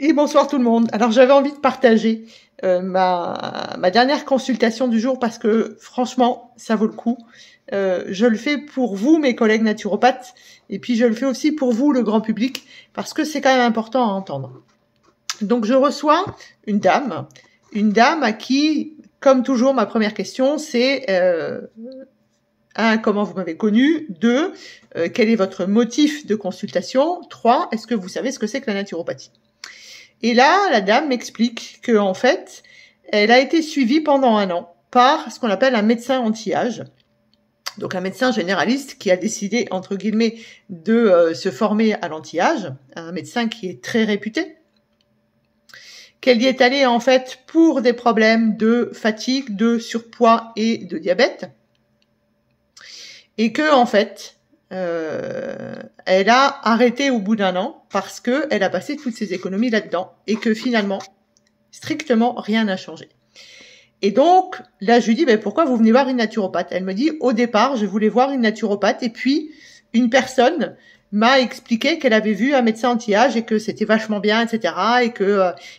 Et bonsoir tout le monde. Alors j'avais envie de partager ma dernière consultation du jour parce que franchement, ça vaut le coup. Je le fais pour vous, mes collègues naturopathes, et puis je le fais aussi pour vous, le grand public, parce que c'est quand même important à entendre. Donc je reçois une dame à qui, comme toujours, ma première question, c'est 1. Comment vous m'avez connu? 2. Quel est votre motif de consultation? 3. Est-ce que vous savez ce que c'est que la naturopathie? Et là, la dame m'explique que en fait, elle a été suivie pendant 1 an par ce qu'on appelle un médecin anti-âge. Donc un médecin généraliste qui a décidé, entre guillemets, de se former à l'anti-âge, un médecin qui est très réputé, qu'elle y est allée en fait pour des problèmes de fatigue, de surpoids et de diabète, et que en fait, elle a arrêté au bout d'1 an parce que elle a passé toutes ses économies là-dedans et que finalement, strictement rien n'a changé. Et donc, là, je lui dis, pourquoi vous venez voir une naturopathe? Elle me dit, au départ, je voulais voir une naturopathe et puis une personne m'a expliqué qu'elle avait vu un médecin anti-âge et que c'était vachement bien, etc.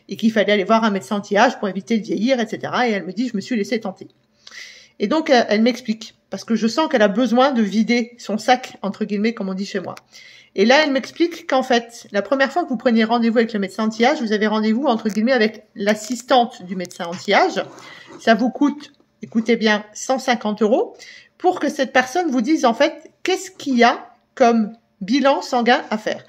et qu'il fallait aller voir un médecin anti-âge pour éviter de vieillir, etc. Et elle me dit, je me suis laissée tenter. Et donc, elle m'explique, parce que je sens qu'elle a besoin de vider son sac, entre guillemets, comme on dit chez moi. Et là, elle m'explique qu'en fait, la première fois que vous preniez rendez-vous avec le médecin anti-âge, vous avez rendez-vous, entre guillemets, avec l'assistante du médecin anti-âge. Ça vous coûte, écoutez bien, 150 € pour que cette personne vous dise, en fait, qu'est-ce qu'il y a comme bilan sanguin à faire.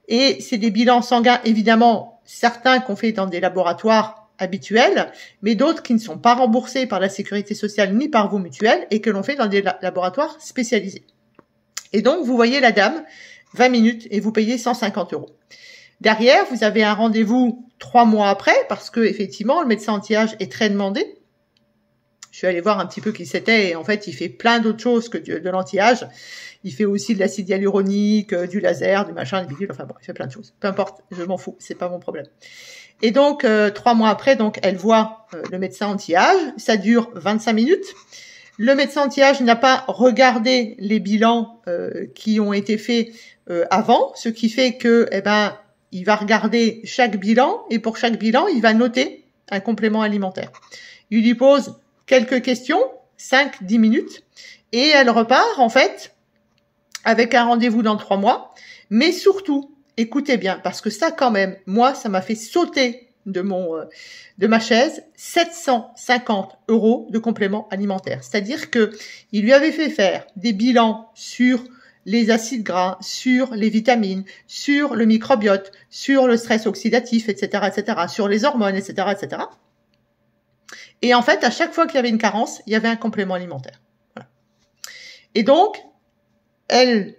Et c'est des bilans sanguins, évidemment, certains qu'on fait dans des laboratoires habituels, mais d'autres qui ne sont pas remboursés par la sécurité sociale ni par vos mutuelles et que l'on fait dans des laboratoires spécialisés. Et donc, vous voyez la dame, 20 minutes et vous payez 150 €. Derrière, vous avez un rendez-vous 3 mois après parce que effectivement, le médecin anti-âge est très demandé. Je suis allée voir un petit peu qui c'était et en fait, il fait plein d'autres choses que de l'anti-âge. Il fait aussi de l'acide hyaluronique, du laser, du machin, du bidule, enfin bon, il fait plein de choses. Peu importe, je m'en fous, c'est pas mon problème. Et donc, 3 mois après, donc, elle voit le médecin anti-âge. Ça dure 25 minutes. Le médecin anti-âge n'a pas regardé les bilans qui ont été faits avant, ce qui fait que, il va regarder chaque bilan et pour chaque bilan, il va noter un complément alimentaire. Il lui pose quelques questions, 5-10 minutes, et elle repart, en fait, avec un rendez-vous dans 3 mois, mais surtout, écoutez bien, parce que ça, quand même, moi, ça m'a fait sauter de ma chaise 750 € de compléments alimentaires. C'est-à-dire que il lui avait fait faire des bilans sur les acides gras, sur les vitamines, sur le microbiote, sur le stress oxydatif, etc., sur les hormones, etc., etc. Et en fait, à chaque fois qu'il y avait une carence, il y avait un complément alimentaire. Voilà. Et donc, elle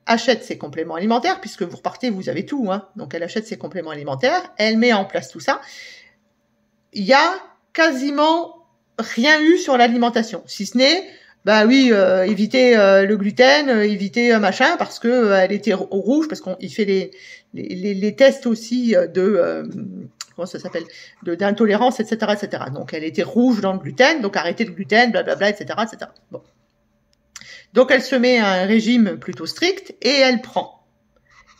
achète ses compléments alimentaires, puisque vous repartez, vous avez tout, hein. Donc elle achète ses compléments alimentaires, elle met en place tout ça. Il y a quasiment rien eu sur l'alimentation, si ce n'est, éviter le gluten, éviter machin, parce que elle était rouge, parce qu'on fait les tests aussi comment ça s'appelle, d'intolérance, etc., etc. Donc elle était rouge dans le gluten, donc arrêter le gluten, blablabla, etc., etc. Bon. Donc, elle se met à un régime plutôt strict et elle prend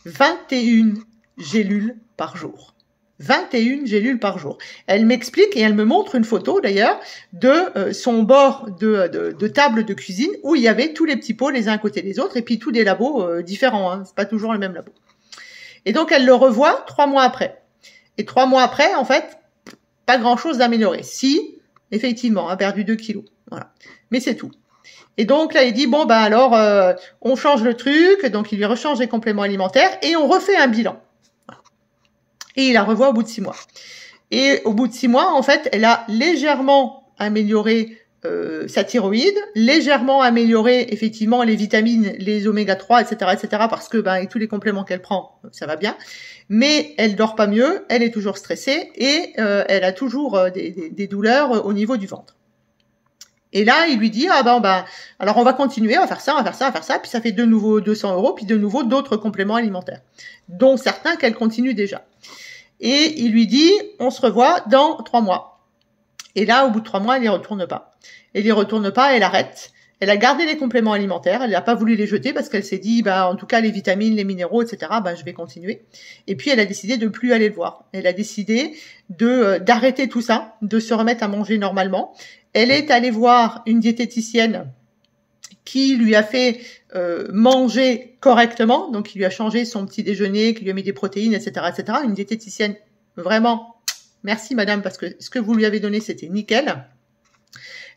21 gélules par jour. 21 gélules par jour. Elle m'explique et elle me montre une photo d'ailleurs de son bord de table de cuisine où il y avait tous les petits pots les uns à côté des autres et puis tous des labos différents. Hein, c'est pas toujours le même labo. Et donc, elle le revoit 3 mois après. Et 3 mois après, en fait, pas grand-chose d'amélioré. Si, effectivement, a perdu 2 kilos. Voilà. Mais c'est tout. Et donc là, il dit, on change le truc, donc il lui rechange les compléments alimentaires et on refait un bilan. Et il la revoit au bout de 6 mois. Et au bout de 6 mois, en fait, elle a légèrement amélioré sa thyroïde, légèrement amélioré effectivement les vitamines, les oméga 3, etc., parce que avec tous les compléments qu'elle prend, ça va bien. Mais elle dort pas mieux, elle est toujours stressée et elle a toujours des douleurs au niveau du ventre. Et là, il lui dit, alors on va continuer, on va faire ça, puis ça fait de nouveau 200 €, puis de nouveau d'autres compléments alimentaires, dont certains qu'elle continue déjà. Et il lui dit, on se revoit dans 3 mois. Et là, au bout de 3 mois, elle y retourne pas. Elle y retourne pas, elle arrête. Elle a gardé les compléments alimentaires, elle n'a pas voulu les jeter parce qu'elle s'est dit, bah, en tout cas, les vitamines, les minéraux, etc., bah, je vais continuer. Et puis, elle a décidé de plus aller le voir. Elle a décidé d'arrêter tout ça, de se remettre à manger normalement. Elle est allée voir une diététicienne qui lui a fait manger correctement, donc qui lui a changé son petit déjeuner, qui lui a mis des protéines, etc., etc. Une diététicienne vraiment, merci madame, parce que ce que vous lui avez donné, c'était nickel.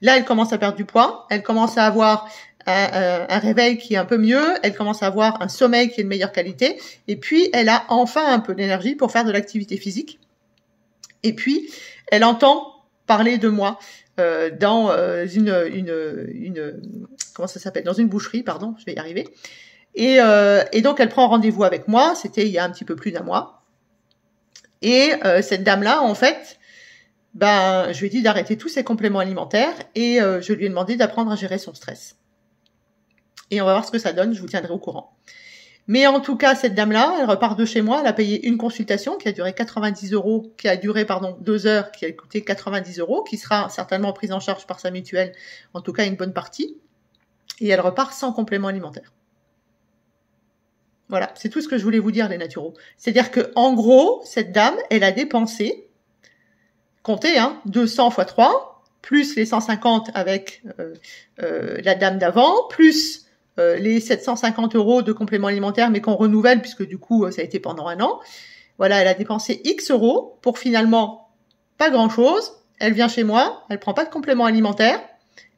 Là, elle commence à perdre du poids, elle commence à avoir un réveil qui est un peu mieux, elle commence à avoir un sommeil qui est de meilleure qualité, et puis elle a enfin un peu d'énergie pour faire de l'activité physique. Et puis, elle entend parler de moi dans comment ça s'appelle, dans une boucherie, pardon, je vais y arriver. Et donc, elle prend rendez-vous avec moi, c'était il y a un petit peu plus d'un mois. Et cette dame-là, en fait, ben, je lui ai dit d'arrêter tous ses compléments alimentaires et je lui ai demandé d'apprendre à gérer son stress. Et on va voir ce que ça donne, je vous tiendrai au courant. Mais en tout cas, cette dame-là, elle repart de chez moi, elle a payé une consultation qui a duré 90 €, qui a duré, 2 heures, qui a coûté 90 €, qui sera certainement prise en charge par sa mutuelle, en tout cas une bonne partie. Et elle repart sans complément alimentaire. Voilà, c'est tout ce que je voulais vous dire, les naturaux. C'est-à-dire que, en gros, cette dame, elle a dépensé, comptez, 200 x 3, plus les 150 avec la dame d'avant, plus les 750 € de compléments alimentaires, mais qu'on renouvelle, puisque du coup, ça a été pendant un an. Voilà, elle a dépensé X € pour finalement pas grand-chose. Elle vient chez moi, elle prend pas de compléments alimentaires,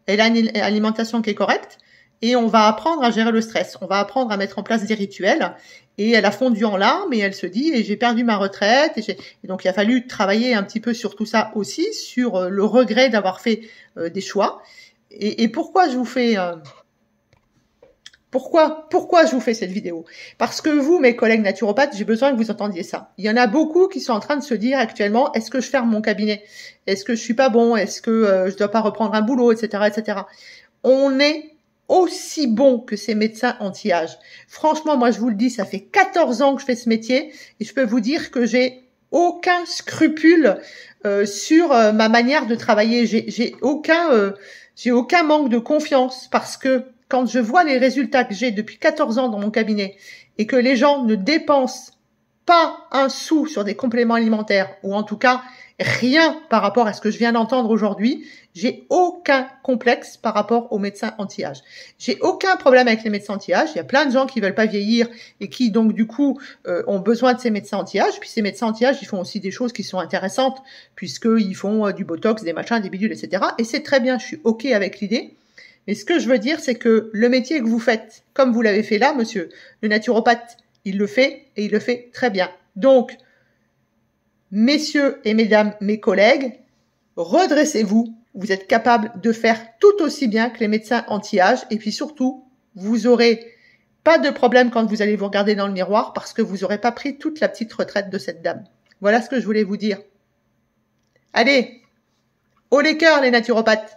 elle a une alimentation qui est correcte, et on va apprendre à gérer le stress. On va apprendre à mettre en place des rituels. Et elle a fondu en larmes et elle se dit, et j'ai perdu ma retraite. Et donc, il a fallu travailler un petit peu sur tout ça aussi, sur le regret d'avoir fait des choix. Et pourquoi je vous fais... Pourquoi je vous fais cette vidéo? Parce que vous, mes collègues naturopathes, j'ai besoin que vous entendiez ça. Il y en a beaucoup qui sont en train de se dire actuellement, est-ce que je ferme mon cabinet? Est-ce que je suis pas bon? Est-ce que je dois pas reprendre un boulot, etc., etc. On est aussi bon que ces médecins anti-âge. Franchement, moi, je vous le dis, ça fait 14 ans que je fais ce métier et je peux vous dire que j'ai aucun scrupule sur ma manière de travailler. J'ai aucun manque de confiance parce que quand je vois les résultats que j'ai depuis 14 ans dans mon cabinet et que les gens ne dépensent pas un sou sur des compléments alimentaires, ou en tout cas rien par rapport à ce que je viens d'entendre aujourd'hui, j'ai aucun complexe par rapport aux médecins anti-âge. J'ai aucun problème avec les médecins anti-âge. Il y a plein de gens qui veulent pas vieillir et qui donc du coup ont besoin de ces médecins anti-âge. Puis ces médecins anti-âge, ils font aussi des choses qui sont intéressantes puisqu'ils font du botox, des machins, des bidules, etc. Et c'est très bien, je suis OK avec l'idée. Mais ce que je veux dire, c'est que le métier que vous faites, comme vous l'avez fait là, monsieur, le naturopathe, il le fait et il le fait très bien. Donc, messieurs et mesdames, mes collègues, redressez-vous. Vous êtes capables de faire tout aussi bien que les médecins anti-âge. Et puis surtout, vous aurez pas de problème quand vous allez vous regarder dans le miroir parce que vous n'aurez pas pris toute la petite retraite de cette dame. Voilà ce que je voulais vous dire. Allez, haut les cœurs les naturopathes.